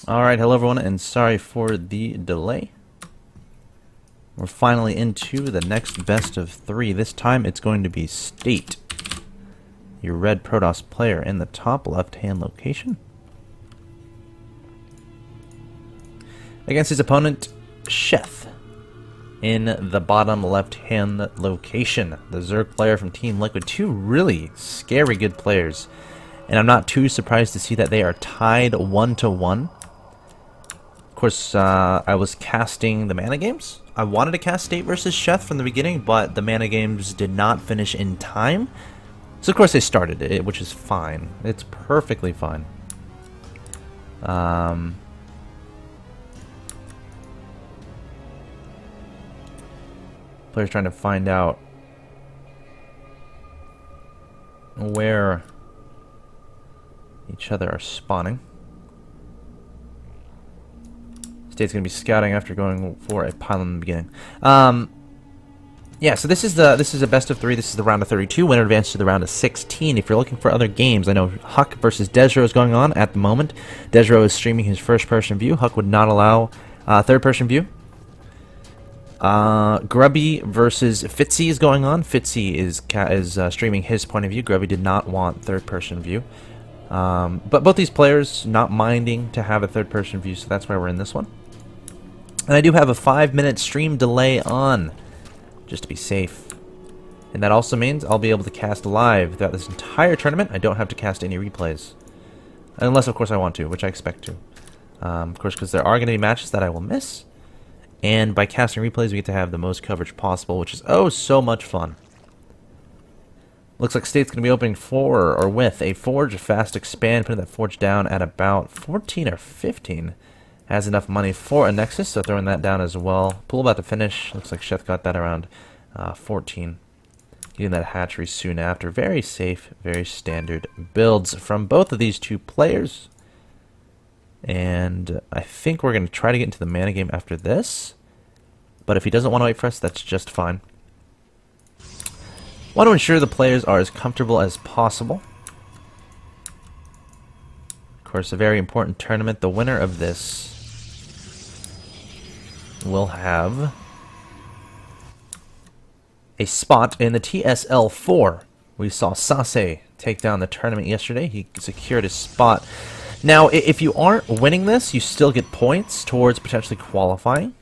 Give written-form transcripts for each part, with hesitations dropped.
Alright, hello everyone, and sorry for the delay. We're finally into the next best of 3. This time it's going to be State, your red Protoss player, in the top left-hand location, against his opponent, Sheth, in the bottom left-hand location. The Zerg player from Team Liquid. Two really scary good players, and I'm not too surprised to see that they are tied 1-1. Of course, I was casting the mana games. I wanted to cast State versus Sheth from the beginning, but the mana games did not finish in time. So of course they started it, which is fine. It's perfectly fine. Players trying to find out where each other are spawning. State's going to be scouting after going for a pylon in the beginning. Yeah, so this is a best of 3. This is the round of 32. Winner advances to the round of 16. If you're looking for other games, I know Huck versus Desro is going on at the moment. Desro is streaming his first-person view. Huck would not allow third-person view. Grubby versus Fitzy is going on. Fitzy is streaming his point of view. Grubby did not want third-person view. But both these players not minding to have a third-person view, so that's why we're in this one. And I do have a 5-minute stream delay on, just to be safe. And that also means I'll be able to cast live throughout this entire tournament. I don't have to cast any replays. Unless, of course, I want to, which I expect to. Of course, because there are going to be matches that I will miss. And by casting replays, we get to have the most coverage possible, which is oh so much fun. Looks like State's going to be opening with a Forge, a fast expand, putting that Forge down at about 14 or 15. Has enough money for a Nexus, so throwing that down as well. Pool about to finish. Looks like Sheth got that around 14. Getting that hatchery soon after. Very safe, very standard builds from both of these two players. And I think we're going to try to get into the mana game after this. But if he doesn't want to wait for us, that's just fine. Want to ensure the players are as comfortable as possible. Of course, a very important tournament. The winner of this will have a spot in the TSL 4. We saw Sase take down the tournament yesterday. He secured his spot. Now, if you aren't winning this, you still get points towards potentially qualifying.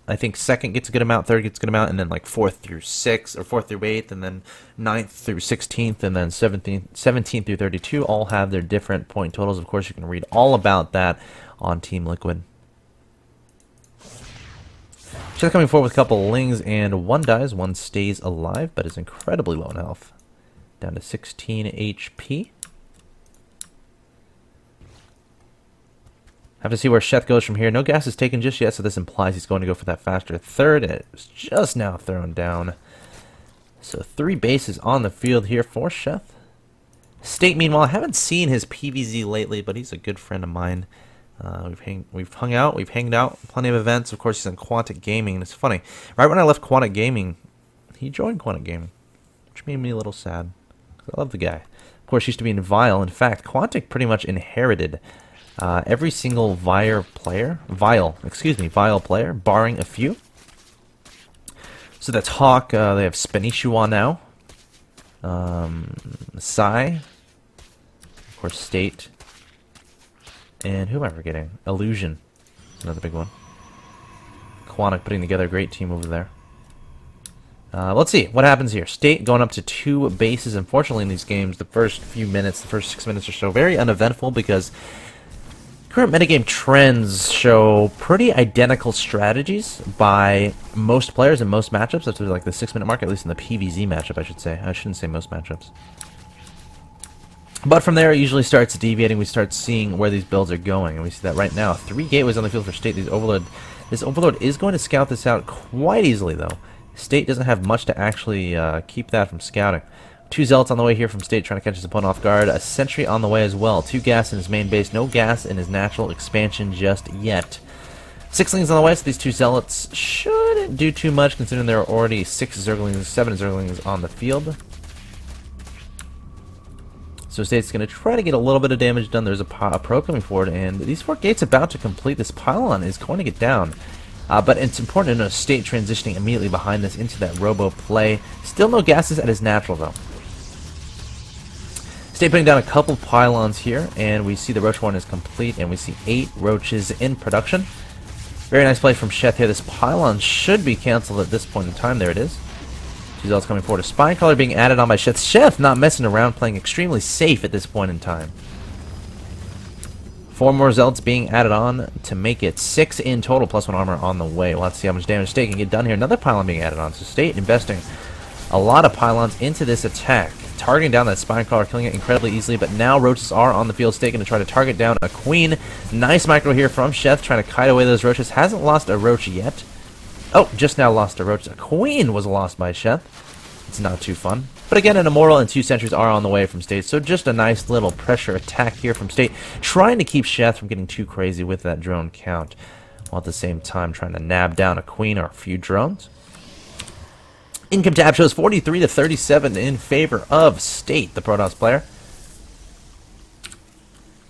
I think second gets a good amount, third gets a good amount, and then like 4th through 6th, or 4th through 8th, and then 9th through 16th, and then 17th through 32 all have their different point totals. Of course, you can read all about that on Team Liquid. Just coming forward with a couple lings, and one dies, one stays alive, but is incredibly low in health. Down to 16 HP. Have to see where Sheth goes from here. No gas is taken just yet, so this implies he's going to go for that faster third, and it was just now thrown down. So 3 bases on the field here for Sheth. State, meanwhile, I haven't seen his PVZ lately, but he's a good friend of mine. We've hung out, we've hanged out, plenty of events. Of course, he's on Quantic Gaming, and it's funny. Right when I left Quantic Gaming, he joined Quantic Gaming, which made me a little sad. I love the guy. Of course, he used to be in Vile. In fact, Quantic pretty much inherited every single Vile player, barring a few. So that's Hawk. They have Spanishuan now. Sai. Of course, State. And who am I forgetting? Illusion. Another big one. Quantic putting together a great team over there. Let's see what happens here. State going up to 2 bases. Unfortunately, in these games, the first few minutes, the first 6 minutes or so, very uneventful because current metagame trends show pretty identical strategies by most players in most matchups. That's like the 6-minute mark, at least in the PVZ matchup, I should say. I shouldn't say most matchups. But from there, it usually starts deviating. We start seeing where these builds are going, and we see that right now. 3 gateways on the field for State. This Overlord is going to scout this out quite easily, though. State doesn't have much to actually keep that from scouting. 2 Zealots on the way here from State, trying to catch his opponent off guard. A Sentry on the way as well. 2 gas in his main base. No gas in his natural expansion just yet. 6lings on the way, so these 2 Zealots shouldn't do too much, considering there are already 7 Zerglings on the field. So State's going to try to get a little bit of damage done. There's a probe coming forward, and these 4 gates about to complete. This pylon is going to get down. But it's important to know State transitioning immediately behind this into that robo play. Still no gases at his natural, though. State putting down a couple pylons here, and we see the Roach Horn is complete, and we see 8 roaches in production. Very nice play from Sheth here. This pylon should be cancelled at this point in time. There it is. TSL's coming forward. A Spine Crawler being added on by Sheth. Sheth not messing around, playing extremely safe at this point in time. 4 more Zealots being added on to make it 6 in total, plus 1 armor on the way. We'll have to see how much damage State can get done here. Another pylon being added on. So State investing a lot of pylons into this attack. Targeting down that Spine Crawler, killing it incredibly easily, but now roaches are on the field. State going to try to target down a Queen. Nice micro here from Sheth, trying to kite away those roaches. Hasn't lost a roach yet. Oh, just now lost a roach. A Queen was lost by Sheth. It's not too fun. But again, an Immortal and 2 sentries are on the way from State, so just a nice little pressure attack here from State, trying to keep Sheth from getting too crazy with that drone count, while at the same time trying to nab down a Queen or a few drones. Income tab shows 43 to 37 in favor of State, the Protoss player.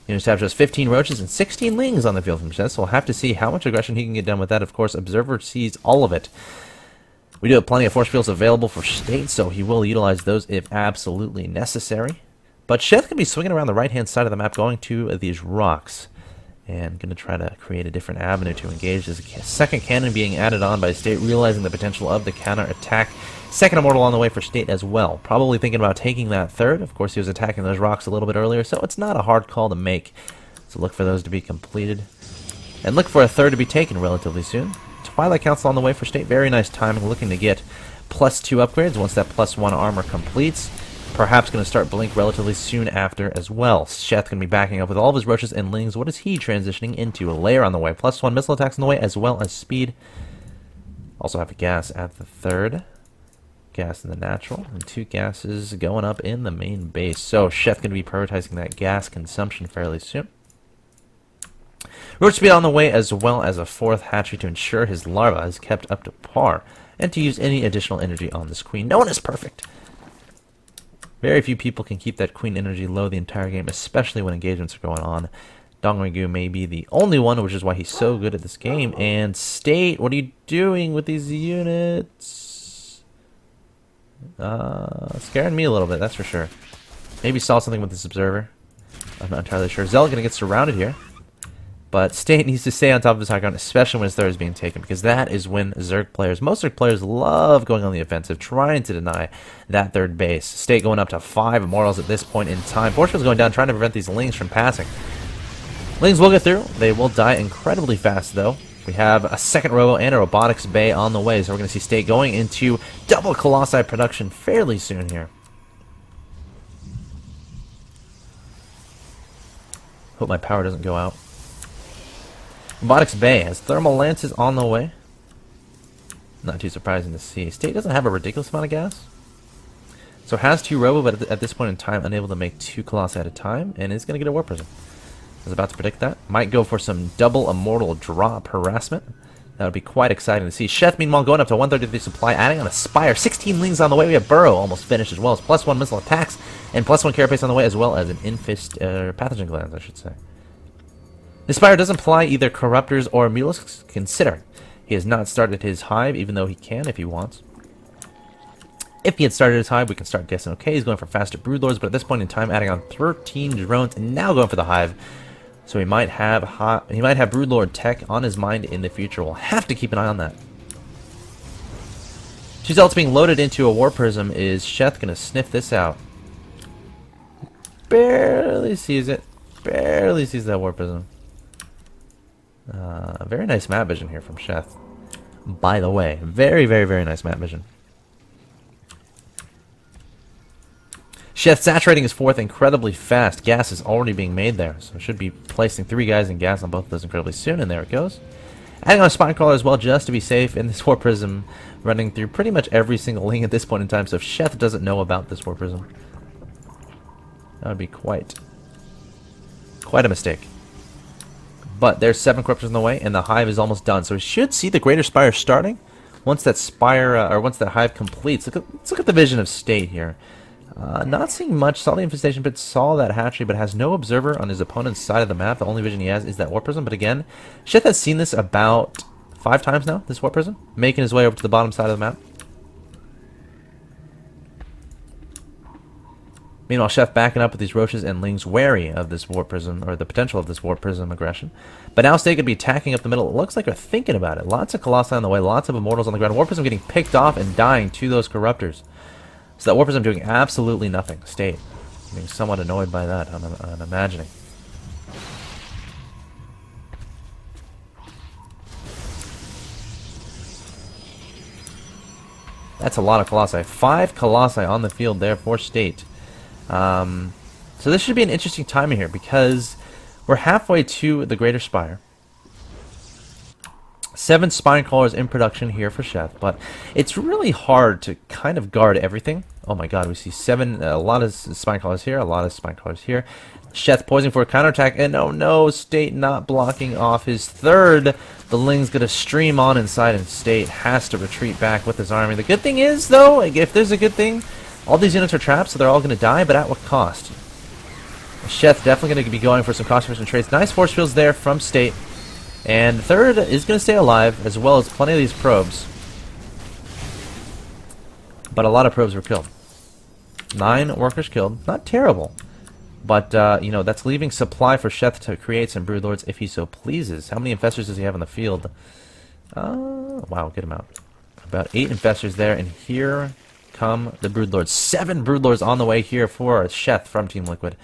Unit tab shows 15 roaches and 16 lings on the field from Sheth, so we'll have to see how much aggression he can get done with that. Of course, Observer sees all of it. We do have plenty of force fields available for State, so he will utilize those if absolutely necessary. But Sheth can be swinging around the right-hand side of the map, going to these rocks, and going to try to create a different avenue to engage. There's a second cannon being added on by State, realizing the potential of the counter-attack. Second Immortal on the way for State as well. Probably thinking about taking that third. Of course, he was attacking those rocks a little bit earlier, so it's not a hard call to make. So look for those to be completed. And look for a third to be taken relatively soon. Twilight Council on the way for State. Very nice timing, looking to get +2 upgrades once that +1 armor completes. Perhaps going to start Blink relatively soon after as well. Sheth going to be backing up with all of his roaches and lings. What is he transitioning into? A layer on the way. +1 missile attacks on the way, as well as speed. Also have a gas at the third. Gas in the natural. And 2 gases going up in the main base. So Sheth going to be prioritizing that gas consumption fairly soon. Roach speed on the way, as well as a 4th hatchery to ensure his larva is kept up to par, and to use any additional energy on this Queen. No one is perfect! Very few people can keep that Queen energy low the entire game, especially when engagements are going on. Dongrigu may be the only one, which is why he's so good at this game. And State, what are you doing with these units? Scaring me a little bit, that's for sure. Maybe saw something with this Observer. I'm not entirely sure. Zealot gonna get surrounded here. But State needs to stay on top of his high ground, especially when his third is being taken, because that is when Zerg players, most Zerg players, love going on the offensive, trying to deny that third base. State going up to 5 Immortals at this point in time. Fortune's going down, trying to prevent these Lings from passing. Lings will get through. They will die incredibly fast, though. We have a second Robo and a Robotics Bay on the way, so we're going to see State going into double Colossi production fairly soon here. Hope my power doesn't go out. Robotics Bay has Thermal Lances on the way. Not too surprising to see. State doesn't have a ridiculous amount of gas. So has 2 Robo, but at this point in time, unable to make 2 Colossi at a time, and is going to get a War Prism. I was about to predict that. Might go for some double Immortal drop harassment. That would be quite exciting to see. Sheth, meanwhile, going up to 133 supply, adding on a Spire. 16 Lings on the way. We have Burrow almost finished, as well as +1 missile attacks, and +1 Carapace on the way, as well as an Infist, Pathogen Glands, I should say. The Spire does imply either Corruptors or Mulisks. Consider he has not started his Hive, even though he can if he wants. If he had started his Hive, we can start guessing, okay, he's going for faster Broodlords, but at this point in time, adding on 13 drones, and now going for the Hive. So he might have Broodlord tech on his mind in the future. We'll have to keep an eye on that. 2 Zealots being loaded into a War Prism. Is Sheth going to sniff this out? Barely sees it. Barely sees that War Prism. Very nice map vision here from Sheth. By the way, very, very, very nice map vision. Sheth saturating his 4th incredibly fast. Gas is already being made there, so should be placing 3 guys in gas on both of those incredibly soon, and there it goes. Adding on a Spine Crawler as well, just to be safe, in this War Prism running through pretty much every single Ling at this point in time, so if Sheth doesn't know about this War Prism, that would be quite a mistake. But there's 7 Corruptors in the way, and the Hive is almost done, so we should see the Greater Spire starting once that Spire, or once that Hive completes. Let's look at the vision of State here. Not seeing much. Saw the infestation pit, saw that hatchery, but has no observer on his opponent's side of the map. The only vision he has is that warp prism. But again, Sheth has seen this about 5 times now, this warp prism, making his way over to the bottom side of the map. Meanwhile, Sheth backing up with these roaches and lings, wary of this warp prism, or the potential of this warp prism aggression. But now State could be attacking up the middle. It looks like they're thinking about it. Lots of Colossi on the way, lots of Immortals on the ground. Warp prism getting picked off and dying to those Corruptors. So that warp prism doing absolutely nothing. State being somewhat annoyed by that, I'm imagining. That's a lot of Colossi. 5 Colossi on the field there for State. So this should be an interesting time here because we're halfway to the Greater Spire. 7 Spine Crawlers in production here for Sheth, but it's really hard to kind of guard everything. Oh my god, we see a lot of Spine Crawlers here, a lot of Spine Crawlers here. Sheth poising for a counterattack, and oh no, State not blocking off his third. The Ling's gonna stream on inside, and State has to retreat back with his army. The good thing is, though, if there's a good thing, all these units are trapped, so they're all gonna die, but at what cost? Sheth definitely gonna be going for some cost-efficient trades. Nice force fields there from State. And third is going to stay alive, as well as plenty of these probes. But a lot of probes were killed. 9 workers killed. Not terrible. But, you know, that's leaving supply for Sheth to create some Broodlords if he so pleases. How many Infestors does he have on the field? Wow, get him out. About 8 Infestors there, and here come the Broodlords. 7 Broodlords on the way here for Sheth from Team Liquid.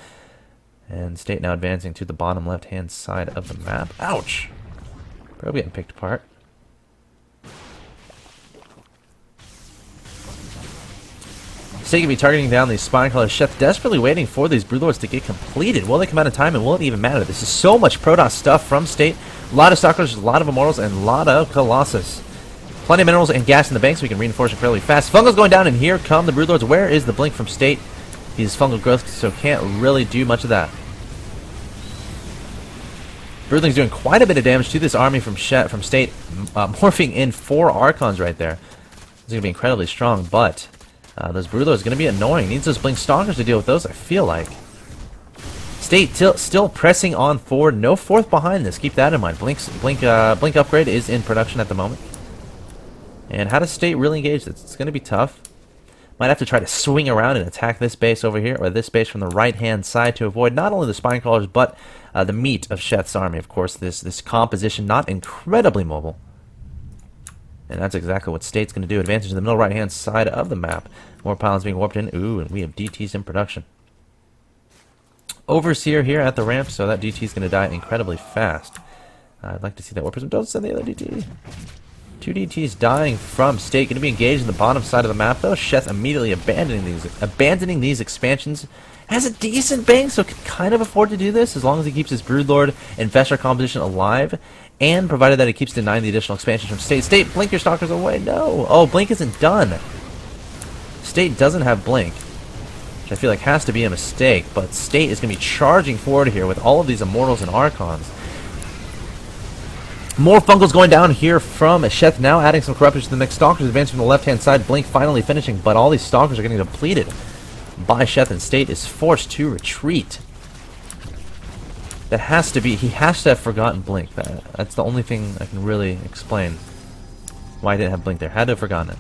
And State now advancing to the bottom left-hand side of the map. Ouch! Probe getting picked apart. State can be targeting down these Spine Crawlers. Sheth desperately waiting for these Broodlords to get completed. Will they come out in time, and will it even matter? This is so much Protoss stuff from State. A lot of Stalkers, a lot of Immortals, and a lot of Colossus. Plenty of minerals and gas in the bank, so we can reinforce it fairly fast. Fungal's going down, and here come the Broodlords. Where is the blink from State? He's fungal growth, so can't really do much of that. Broodling's doing quite a bit of damage to this army from State, morphing in 4 Archons right there. It's going to be incredibly strong, but those Broodlords are going to be annoying. Needs those Blink Stalkers to deal with those, I feel like. State still pressing on forward. No 4th behind this. Keep that in mind. Blink upgrade is in production at the moment. And how does State really engage this? It's going to be tough. Might have to try to swing around and attack this base over here, or this base from the right-hand side to avoid not only the Spine Crawlers, but the meat of Sheth's army. Of course, this composition, not incredibly mobile. And that's exactly what State's going to do. Advantage to the middle right-hand side of the map. More pylons being warped in. Ooh, and we have DTs in production. Overseer here at the ramp, so that DT is going to die incredibly fast. I'd like to see that warp prism. Don't send the other DT. 2 DTs dying from State. Going to be engaged in the bottom side of the map, though. Sheth immediately abandoning these expansions. Has a decent bank, so can kind of afford to do this as long as he keeps his Broodlord Infestor composition alive, and provided that he keeps denying the additional expansions from State. State, blink your Stalkers away. No. Oh, blink isn't done. State doesn't have blink, which I feel like has to be a mistake, but State is going to be charging forward here with all of these Immortals and Archons. More Fungals going down here from Sheth, now adding some Corruptors to the mix. Stalkers advancing from the left-hand side. Blink finally finishing, but all these Stalkers are getting depleted by Sheth, and State is forced to retreat. That has to be... He has to have forgotten Blink. That's the only thing I can really explain why he didn't have Blink there. Had to have forgotten it.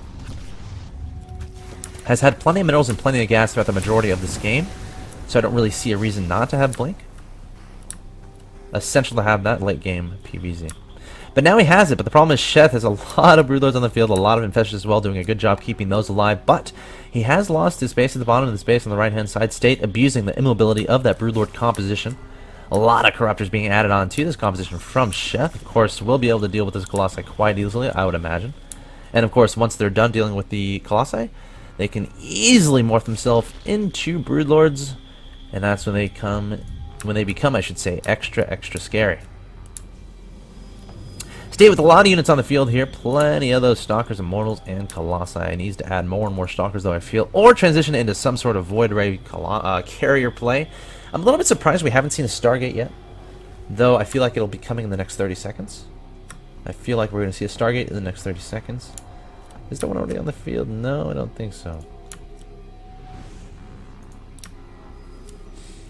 Has had plenty of minerals and plenty of gas throughout the majority of this game, so I don't really see a reason not to have Blink. Essential to have that late game PvZ. But now he has it, but the problem is Sheth has a lot of Broodlords on the field, a lot of Infestors as well, doing a good job keeping those alive, but he has lost his base at the bottom of the space on the right-hand side. State abusing the immobility of that Broodlord composition. A lot of Corruptors being added on to this composition from Sheth. Of course, we'll be able to deal with this Colossi quite easily, I would imagine. And of course, once they're done dealing with the Colossi, they can easily morph themselves into Broodlords, and that's when they become, I should say, extra scary. State with a lot of units on the field here. Plenty of those Stalkers, Immortals, and Colossi. Needs to add more and more Stalkers, though, I feel. Or transition into some sort of Void Ray carrier play. I'm a little bit surprised we haven't seen a Stargate yet, though I feel like it'll be coming in the next 30 seconds. I feel like we're going to see a Stargate in the next 30 seconds. Is there one already on the field? No, I don't think so.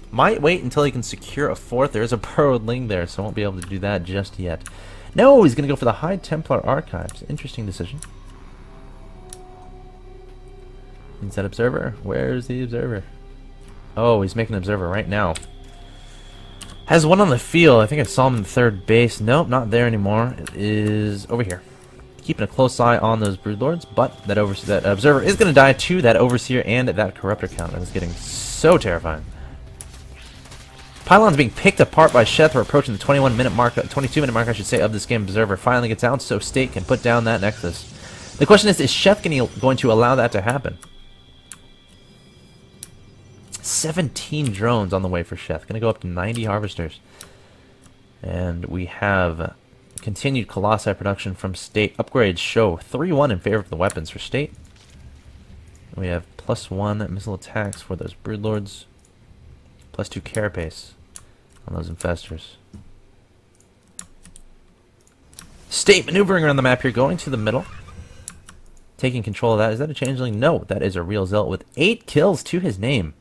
Might wait until he can secure a fourth. There is a burrowed ling there, so won't be able to do that just yet. No, he's going to go for the High Templar Archives. Interesting decision. Needs that observer. Where's the observer? Oh, he's making an observer right now. Has one on the field. I think I saw him in third base. Nope, not there anymore. It is over here. Keeping a close eye on those Broodlords, but that observer is going to die to that Overseer and that Corruptor count. That is getting so terrifying. Pylon's being picked apart by Sheth. We're approaching the 22-minute mark, I should say, of this game. Observer finally gets out, so State can put down that Nexus. The question is Sheth going to allow that to happen? 17 drones on the way for Sheth. Going to go up to 90 Harvesters. And we have continued Colossi production from State. Upgrades show 3-1 in favor of the weapons for State. We have +1 missile attacks for those Broodlords. +2 carapace on those infestors. State maneuvering around the map here, going to the middle. Taking control of that. Is that a changeling? No, that is a real Zealot with 8 kills to his name.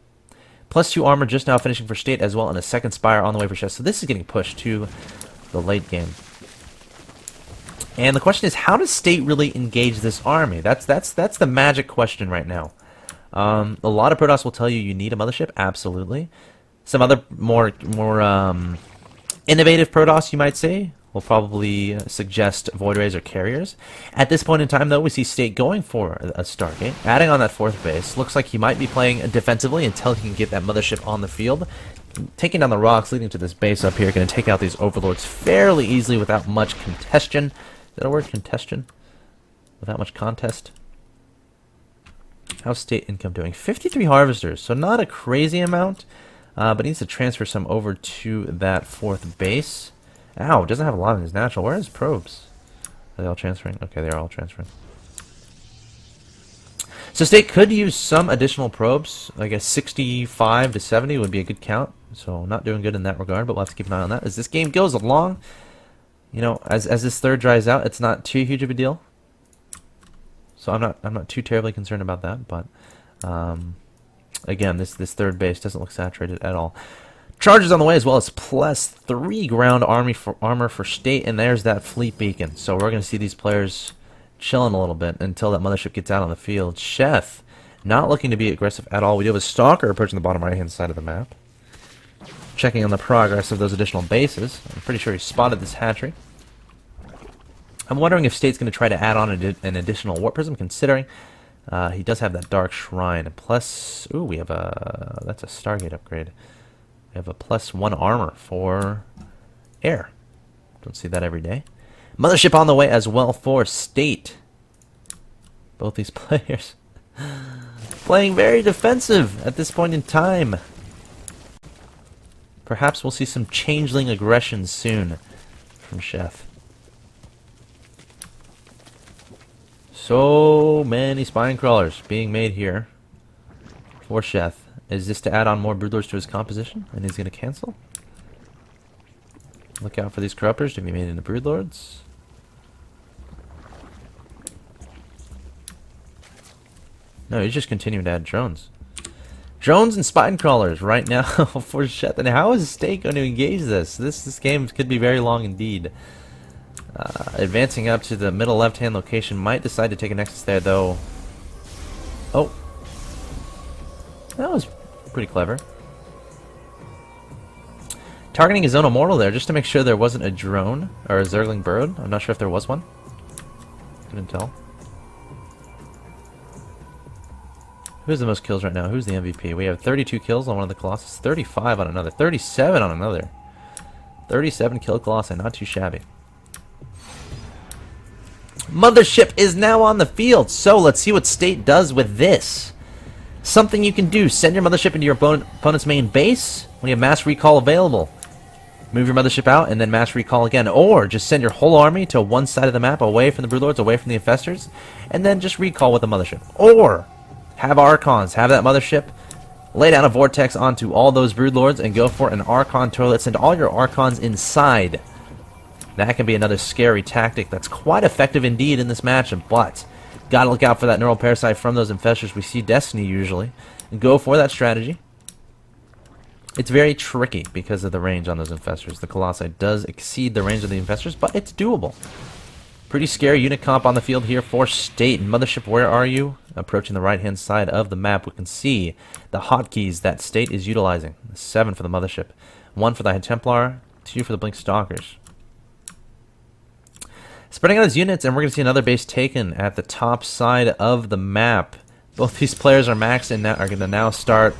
+2 armor just now finishing for State as well, and a second Spire on the way for Sheth. So this is getting pushed to the late game. And the question is, how does State really engage this army? That's the magic question right now. A lot of Protoss will tell you need a mothership, absolutely. Some other more innovative Protoss, you might say, will probably suggest Void Rays or Carriers. At this point in time, though, we see State going for a Stargate, adding on that fourth base. Looks like he might be playing defensively until he can get that mothership on the field. Taking down the rocks, leading to this base up here, going to take out these Overlords fairly easily without much congestion. Is that a word, congestion? Without much contest? How's State income doing? 53 Harvesters, so not a crazy amount. But needs to transfer some over to that fourth base. Ow, doesn't have a lot in his natural. Where are his probes? Are they all transferring? Okay, they're all transferring. So State could use some additional probes. I guess 65 to 70 would be a good count. So not doing good in that regard, but we'll have to keep an eye on that. As this game goes along, you know, as this third dries out, it's not too huge of a deal. So I'm not too terribly concerned about that, but again, this third base doesn't look saturated at all. Charges on the way as well as +3 ground armor for State, and there's that fleet beacon. So we're going to see these players chilling a little bit until that mothership gets out on the field. Sheth not looking to be aggressive at all. We do have a Stalker approaching the bottom right-hand side of the map. Checking on the progress of those additional bases. I'm pretty sure he spotted this hatchery. I'm wondering if State's going to try to add on an additional Warp Prism, considering he does have that Dark Shrine. Plus, ooh, we have that's a Stargate upgrade. We have a +1 armor for air. Don't see that every day. Mothership on the way as well for State. Both these players playing very defensive at this point in time. Perhaps we'll see some changeling aggression soon from Sheth. So many spine crawlers being made here for Sheth. Is this to add on more Broodlords to his composition? And he's going to cancel? Look out for these Corruptors to be made into Broodlords. No, he's just continuing to add drones. Drones and spine crawlers right now for Sheth. And how is State going to engage this? This game could be very long indeed. Advancing up to the middle left-hand location. Might decide to take a Nexus there, though. Oh. That was pretty clever. Targeting his own Immortal there, just to make sure there wasn't a drone or a Zergling bird. I'm not sure if there was one. Couldn't tell. Who's the most kills right now? Who's the MVP? We have 32 kills on one of the Colossus, 35 on another, 37 on another. 37 kill Colossi, not too shabby. Mothership is now on the field, so let's see what State does with this. Something you can do, send your mothership into your opponent's main base when you have mass recall available. Move your mothership out and then mass recall again, or just send your whole army to one side of the map away from the Broodlords, away from the Infestors, and then just recall with the mothership. Or have Archons, have that mothership, lay down a vortex onto all those Broodlords and go for an Archon toilet, send all your Archons inside. That can be another scary tactic that's quite effective indeed in this matchup, but gotta look out for that Neural Parasite from those Infestors. We see Destiny usually. And go for that strategy. It's very tricky because of the range on those infestors. The Colossi does exceed the range of the infestors, but it's doable. Pretty scary unit comp on the field here for State. Mothership, where are you? Approaching the right-hand side of the map, we can see the hotkeys that State is utilizing. 7 for the Mothership, 1 for the High Templar, 2 for the Blink Stalkers. Spreading out his units, and we're going to see another base taken at the top side of the map. Both these players are maxed and are going to now start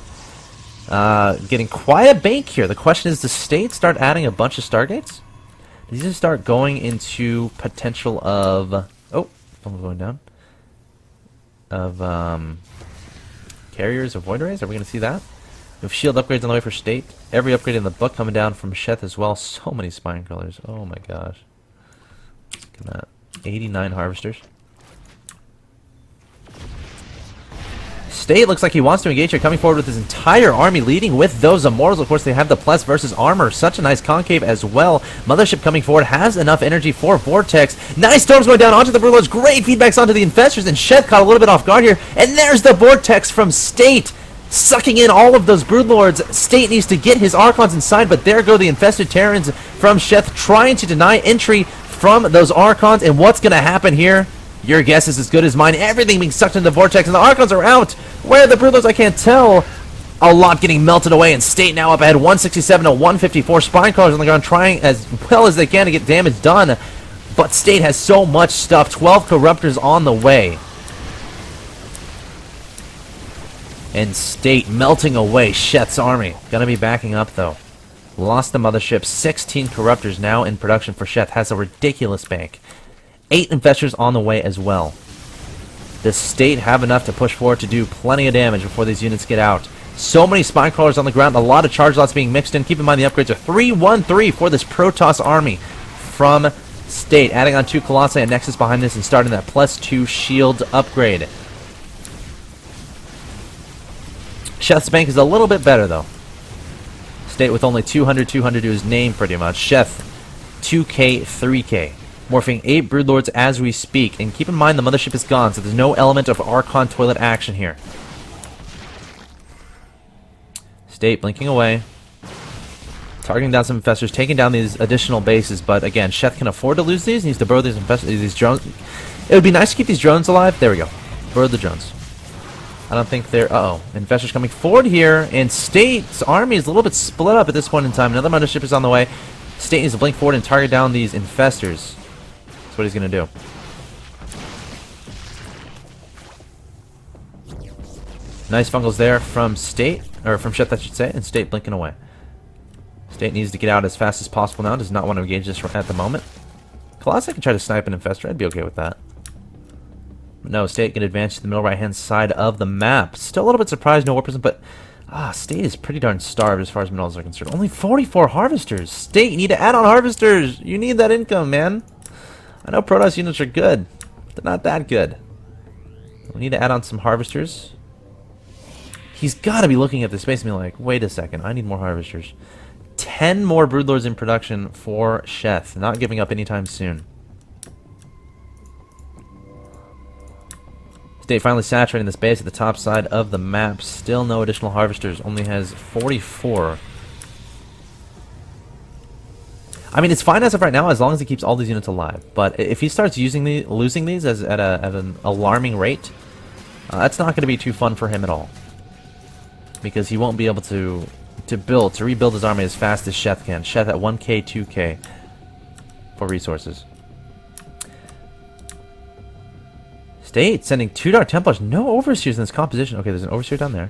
getting quite a bank here. The question is, does State start adding a bunch of Stargates? Does he start going into potential of... Oh, I'm going down. Of carriers of Void Rays? Are we going to see that? We have shield upgrades on the way for State. Every upgrade in the book coming down from Sheth as well. So many spine colors. Oh my gosh. Look at that. 89 harvesters. State looks like he wants to engage here, coming forward with his entire army, leading with those Immortals. Of course, they have the plus versus armor. Such a nice concave as well. Mothership coming forward has enough energy for Vortex. Nice storms going down onto the Broodlords. Great feedbacks onto the Infestors, and Sheth caught a little bit off guard here. And there's the Vortex from State, sucking in all of those Broodlords. State needs to get his Archons inside, but there go the Infested Terrans from Sheth, trying to deny entry from those Archons. And what's going to happen here? Your guess is as good as mine. Everything being sucked into the Vortex, and the Archons are out. Where are the Broodlords? I can't tell. A lot getting melted away, and State now up ahead 167 to 154. Spine Crawlers on the ground trying as well as they can to get damage done. But State has so much stuff. 12 Corruptors on the way. And State melting away Sheth's army. Gonna be backing up though. Lost the Mothership. 16 Corruptors now in production for Sheth. Has a ridiculous bank. 8 Infestors on the way as well. Does State have enough to push forward to do plenty of damage before these units get out? So many Spine Crawlers on the ground, a lot of charge lots being mixed in. Keep in mind the upgrades are 3-1-3 for this Protoss army from State. Adding on 2 Colossi and Nexus behind this and starting that +2 shield upgrade. Sheth's bank is a little bit better though. State with only 200 to his name pretty much. Sheth 2k, 3k. Morphing 8 Broodlords as we speak. And keep in mind the Mothership is gone, so there's no element of Archon toilet action here. State blinking away. Targeting down some Infestors, taking down these additional bases, but again, Sheth can afford to lose these. He needs to burrow these drones. It would be nice to keep these drones alive. There we go. Burrow the drones. I don't think they're... Uh-oh. Infestors coming forward here, and State's army is a little bit split up at this point in time. Another Mothership is on the way. State needs to blink forward and target down these Infestors. What he's gonna do. Nice fungals there from State, or from Sheth I should say, and State blinking away. State needs to get out as fast as possible now, does not want to engage this at the moment. Colossi can try to snipe an Infestor, I'd be okay with that. But no, State can advance to the middle right hand side of the map. Still a little bit surprised, no war present, but State is pretty darn starved as far as minerals are concerned. Only 44 Harvesters! State, you need to add on Harvesters! You need that income, man! I know Protoss units are good, but they're not that good. We need to add on some Harvesters. He's got to be looking at the space and be like, wait a second, I need more Harvesters. 10 more Broodlords in production for Sheth. Not giving up anytime soon. State finally saturating this base at the top side of the map. Still no additional Harvesters. Only has 44. I mean, it's fine as of right now as long as he keeps all these units alive. But if he starts losing these at an alarming rate, that's not going to be too fun for him at all. Because he won't be able to rebuild his army as fast as Sheth can. Sheth at 1k, 2k for resources. State sending 2 Dark Templars. No Overseers in this composition. Okay, there's an Overseer down there.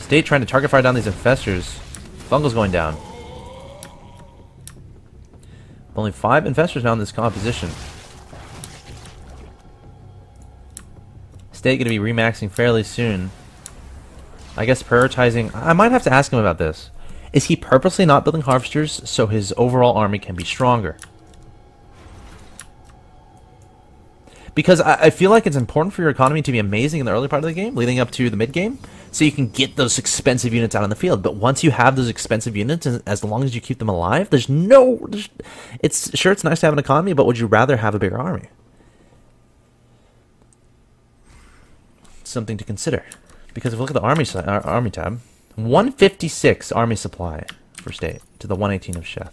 State trying to target fire down these Infestors. Fungal's going down. Only 5 Infestors now in this composition. State going to be remaxing fairly soon. I guess prioritizing... I might have to ask him about this. Is he purposely not building Harvesters so his overall army can be stronger? Because I feel like it's important for your economy to be amazing in the early part of the game, leading up to the mid-game, so you can get those expensive units out on the field. But once you have those expensive units, as long as you keep them alive, it's nice to have an economy, but would you rather have a bigger army? Something to consider. Because if we look at the army tab, 156 army supply for State to the 118 of Sheth.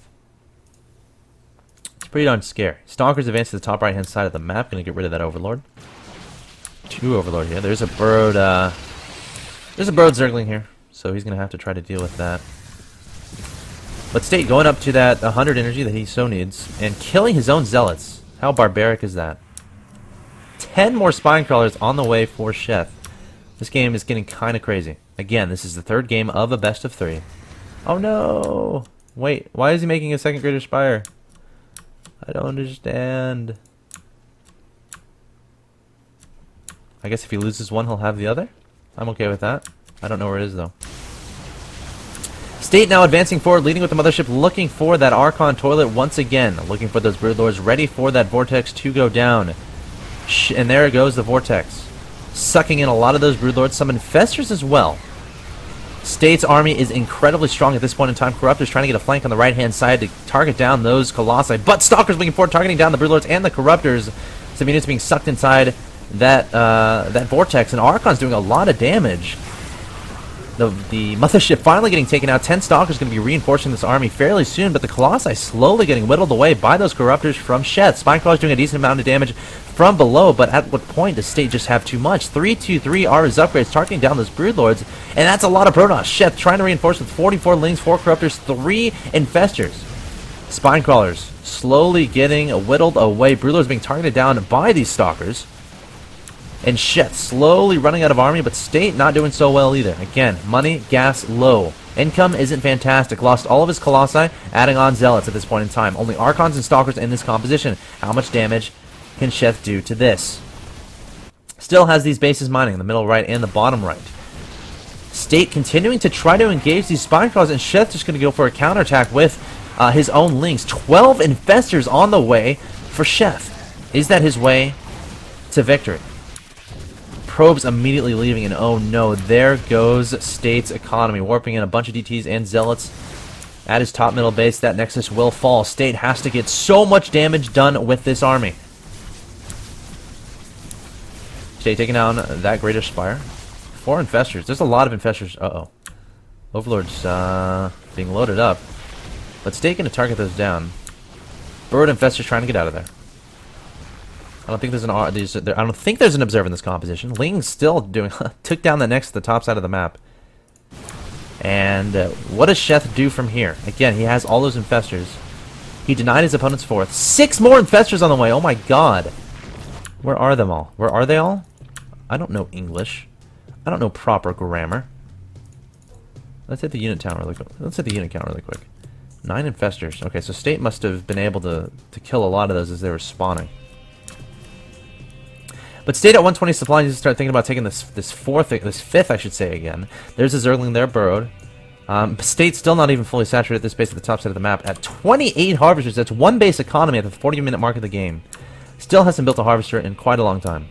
It's pretty darn scary. Stalkers advance to the top right-hand side of the map. Gonna get rid of that Overlord. 2 Overlord here. There's a bird. There's a bird circling here, so he's gonna have to try to deal with that. But State going up to that 100 energy that he so needs and killing his own zealots. How barbaric is that? 10 more spine crawlers on the way for Sheth. This game is getting kind of crazy. Again, this is the 3rd game of a best of 3. Oh no! Wait, why is he making a 2nd Greater Spire? I don't understand. I guess if he loses one, he'll have the other? I'm okay with that. I don't know where it is, though. State now advancing forward, leading with the mothership, looking for that Archon toilet once again. Looking for those Broodlords, ready for that Vortex to go down. And there goes the Vortex. Sucking in a lot of those Broodlords, some Infestors as well. State's army is incredibly strong at this point in time. Corruptors trying to get a flank on the right-hand side to target down those Colossi. But Stalkers looking forward, targeting down the Broodlords and the Corruptors. Some units being sucked inside that that Vortex. And Archon's doing a lot of damage. The mothership finally getting taken out. 10 Stalkers going to be reinforcing this army fairly soon, but the Colossi slowly getting whittled away by those Corruptors from Sheth. Spinecrawler's doing a decent amount of damage from below, but at what point does State just have too much? 323 are his upgrades, targeting down those Broodlords, and that's a lot of Protoss. Sheth trying to reinforce with 44 Lings, 4 Corruptors, 3 Infestors. Spinecrawlers slowly getting whittled away. Broodlords being targeted down by these Stalkers. And Sheth slowly running out of army, but State not doing so well either. Again, money, gas, low. Income isn't fantastic. Lost all of his Colossi, adding on Zealots at this point in time. Only Archons and Stalkers in this composition. How much damage can Sheth do to this? Still has these bases mining in the middle right and the bottom right. State continuing to try to engage these Spinecrawlers, and Sheth just going to go for a counterattack with his own Lings. 12 Infestors on the way for Sheth. Is that his way to victory? Probes immediately leaving, and oh no, there goes State's economy, warping in a bunch of DTs and Zealots at his top middle base. That Nexus will fall. State has to get so much damage done with this army. State taking down that Greater Spire. 4 Infestors. There's a lot of Infestors. Uh-oh. Overlord's being loaded up. But State going to target those down. Bird Infestors trying to get out of there. I don't think there's I don't think there's an observer in this composition. Ling's still doing took down the next to the top side of the map. And what does Sheth do from here? Again, he has all those Infestors. He denied his opponent's 4th. 6 more Infestors on the way. Oh my god. Where are them all? Where are they all? I don't know English. I don't know proper grammar. Let's hit the unit count really quick. Let's hit the unit count really quick. 9 Infestors. Okay, so State must have been able to kill a lot of those as they were spawning. But State at 120 supply needs to start thinking about taking this 5th, I should say, again. There's a Zergling there, burrowed. State's still not even fully saturated at this base at the top side of the map. At 28 Harvesters, that's 1 base economy at the 40-minute mark of the game. Still hasn't built a Harvester in quite a long time.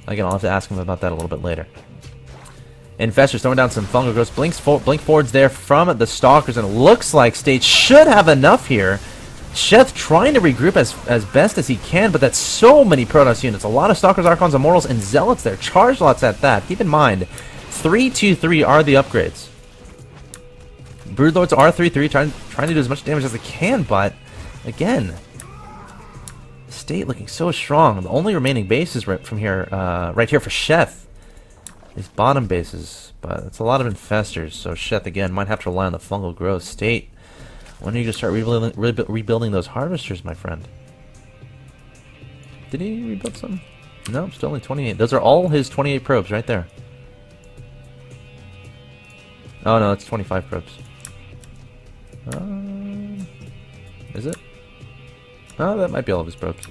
Again, I'll have to ask him about that a little bit later. Infestors throwing down some fungal growths. Blink forwards there from the Stalkers, and it looks like State should have enough here. Sheth trying to regroup as best as he can, but that's so many Protoss units. A lot of Stalkers, Archons, Immortals, and Zealots there. Charge lots at that. Keep in mind, 3-2-3 are the upgrades. Broodlords are 3-3, trying to do as much damage as they can, but again, State looking so strong. The only remaining bases right from here, right here for Sheth, is bottom bases, but it's a lot of Infestors. So Sheth again might have to rely on the fungal growth. State, when are you going to start rebuilding those Harvesters, my friend? Did he rebuild some? No, still only 28. Those are all his 28 probes right there. Oh no, it's 25 probes. Is it? Oh, that might be all of his probes.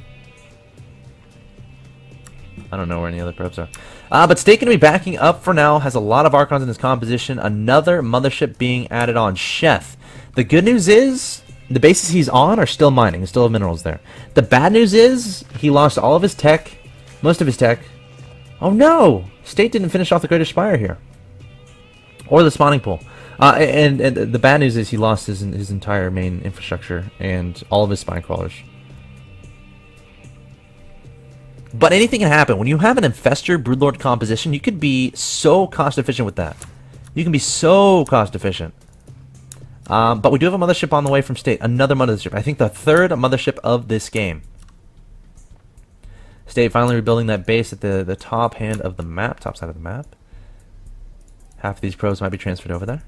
I don't know where any other probes are. But State going to be backing up for now. Has a lot of Archons in his composition. Another mothership being added on. Sheth. The good news is, the bases he's on are still mining. Still have minerals there. The bad news is, he lost all of his tech. Most of his tech. Oh no! State didn't finish off the Greater Spire here. Or the spawning pool. And the bad news is he lost his entire main infrastructure and all of his spine crawlers. But anything can happen. When you have an Infestor Broodlord composition, you could be so cost efficient with that. You can be so cost efficient. But we do have a mothership on the way from State. Another mothership. I think the third mothership of this game. State finally rebuilding that base at the top hand of the map, top side of the map. Half of these probes might be transferred over there.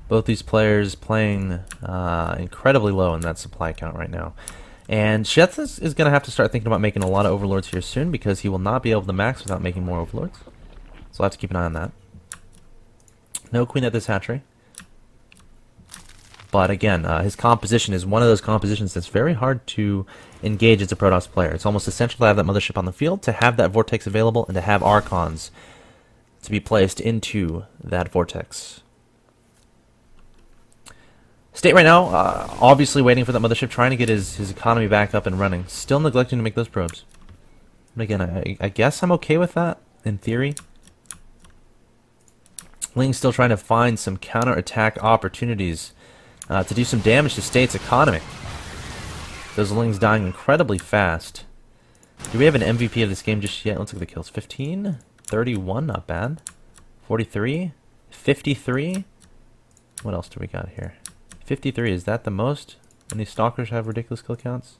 Both these players playing incredibly low in that supply count right now. And Sheth is going to have to start thinking about making a lot of overlords here soon, because he will not be able to max without making more overlords. So we'll have to keep an eye on that. No queen at this hatchery. But again, his composition is one of those compositions that's very hard to engage as a Protoss player. It's almost essential to have that mothership on the field, to have that vortex available, and to have Archons to be placed into that vortex. State right now, obviously waiting for that mothership, trying to get his economy back up and running. Still neglecting to make those probes. But again, I guess I'm okay with that, in theory. Ling's still trying to find some counter-attack opportunities to do some damage to State's economy. Those Lings dying incredibly fast. Do we have an MVP of this game just yet? Let's look at the kills. 15, 31, not bad. 43, 53. What else do we got here? 53, is that the most? Any stalkers have ridiculous kill counts?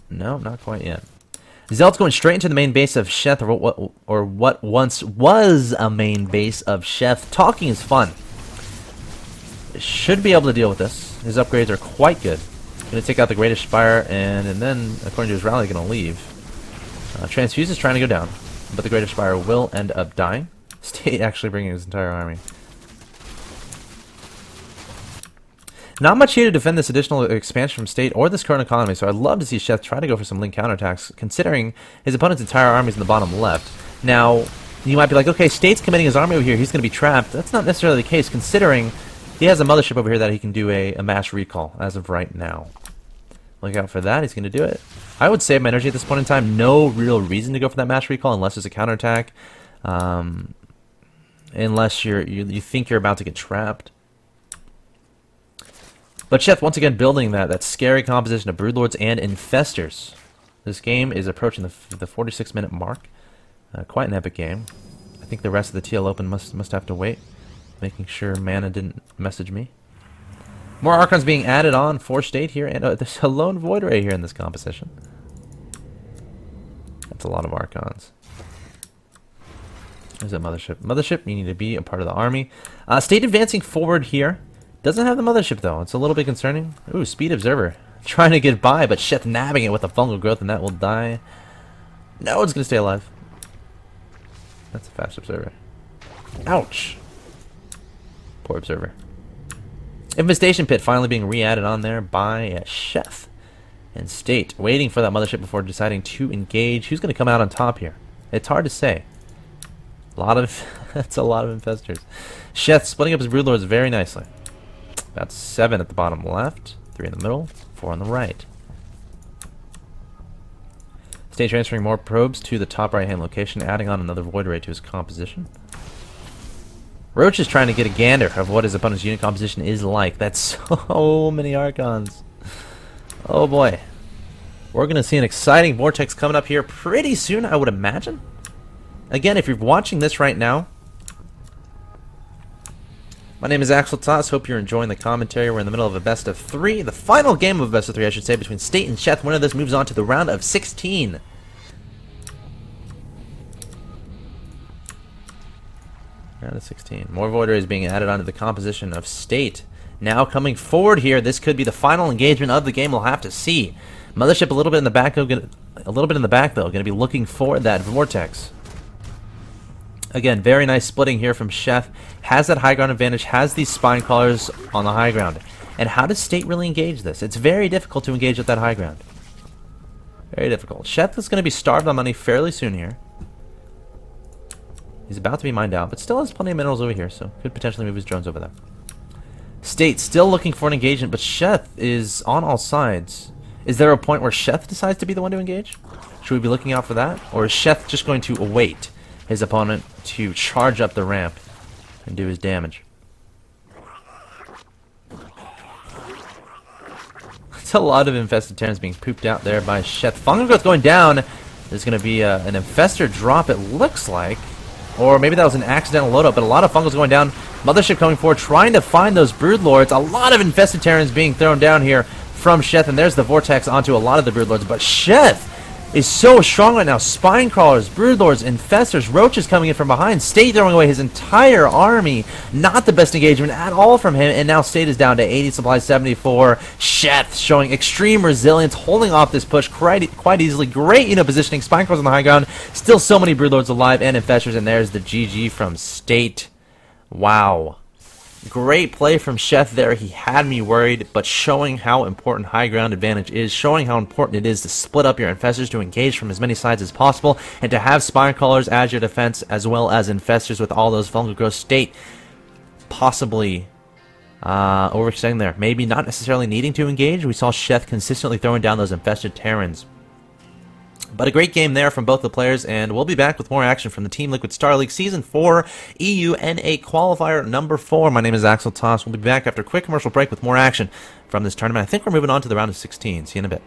No, not quite yet. Zealot's going straight into the main base of Sheth, or what once was a main base of Sheth. Talking is fun. Should be able to deal with this. His upgrades are quite good. Going to take out the Greatest Spire, and then, according to his rally, going to leave. Transfuse is trying to go down, but the Greatest Spire will end up dying. State actually bringing his entire army. Not much here to defend this additional expansion from State or this current economy, so I'd love to see Sheth try to go for some Ling counterattacks, considering his opponent's entire army is in the bottom left. Now, you might be like, okay, State's committing his army over here, he's going to be trapped. That's not necessarily the case, considering he has a mothership over here that he can do a mass recall as of right now. Look out for that, he's going to do it. I would save my energy at this point in time. No real reason to go for that mass recall unless it's a counterattack. Unless you think you're about to get trapped. But Sheth once again building that scary composition of Broodlords and Infestors. This game is approaching the 46-minute mark. Quite an epic game. I think the rest of the TL Open must have to wait. Making sure Mana didn't message me. More Archons being added on for State here, and there's a lone Void Ray here in this composition. That's a lot of Archons. There's a Mothership. Mothership, you need to be a part of the army. State advancing forward here. Doesn't have the Mothership, though. It's a little bit concerning. Ooh, Speed Observer. Trying to get by, but Sheth nabbing it with a fungal growth, and that will die. No, it's going to stay alive. That's a fast Observer. Ouch. Poor Observer. Infestation Pit finally being re-added on there by Sheth. And State waiting for that Mothership before deciding to engage. Who's going to come out on top here? It's hard to say. That's a lot of Infestors. Sheth splitting up his Broodlords very nicely. About 7 at the bottom left, 3 in the middle, 4 on the right. State transferring more probes to the top right-hand location, adding on another Void Ray to his composition. Roach is trying to get a gander of what his opponent's unit composition is like. That's so many Archons. Oh boy. We're going to see an exciting Vortex coming up here pretty soon, I would imagine. Again, if you're watching this right now, my name is Axeltoss. Hope you're enjoying the commentary. We're in the middle of a best of 3. The final game of best of 3, I should say, between State and Sheth. Winner of this moves on to the round of 16. Round of 16. More Void Rays being added onto the composition of State. Now coming forward here. This could be the final engagement of the game. We'll have to see. Mothership a little bit in the back, though. Going to be looking for that Vortex. Again, very nice splitting here from Sheth. Has that high ground advantage, has these spine crawlers on the high ground. And how does State really engage this? It's very difficult to engage at that high ground. Very difficult. Sheth is going to be starved on money fairly soon here. He's about to be mined out, but still has plenty of minerals over here, so could potentially move his drones over there. State still looking for an engagement, but Sheth is on all sides. Is there a point where Sheth decides to be the one to engage? Should we be looking out for that? Or is Sheth just going to await his opponent to charge up the ramp and do his damage? It's a lot of infested Terrans being pooped out there by Sheth. Fungal growth going down. There's going to be an Infestor drop, it looks like. Or maybe that was an accidental loadout, but a lot of fungals going down. Mothership coming forward, trying to find those Broodlords. A lot of Infested Terrans being thrown down here from Sheth, and there's the Vortex onto a lot of the Broodlords. But Sheth is so strong right now. Spine Crawlers, Broodlords, Infestors, Roaches coming in from behind. State throwing away his entire army. Not the best engagement at all from him, and now State is down to 80, supply 74. Sheth showing extreme resilience, holding off this push quite easily. Great, positioning. Spine Crawlers on the high ground. Still so many Broodlords alive and Infestors, and there's the GG from State. Wow. Great play from Sheth there. He had me worried, but showing how important high ground advantage is, showing how important it is to split up your Infestors, to engage from as many sides as possible, and to have Spine Crawlers as your defense, as well as Infestors with all those fungal growth. State possibly overextending there. Maybe not necessarily needing to engage. We saw Sheth consistently throwing down those Infested Terrans. But a great game there from both the players, and we'll be back with more action from the Team Liquid Star League Season 4 EUNA Qualifier number 4. My name is Axeltoss. We'll be back after a quick commercial break with more action from this tournament. I think we're moving on to the round of 16. See you in a bit.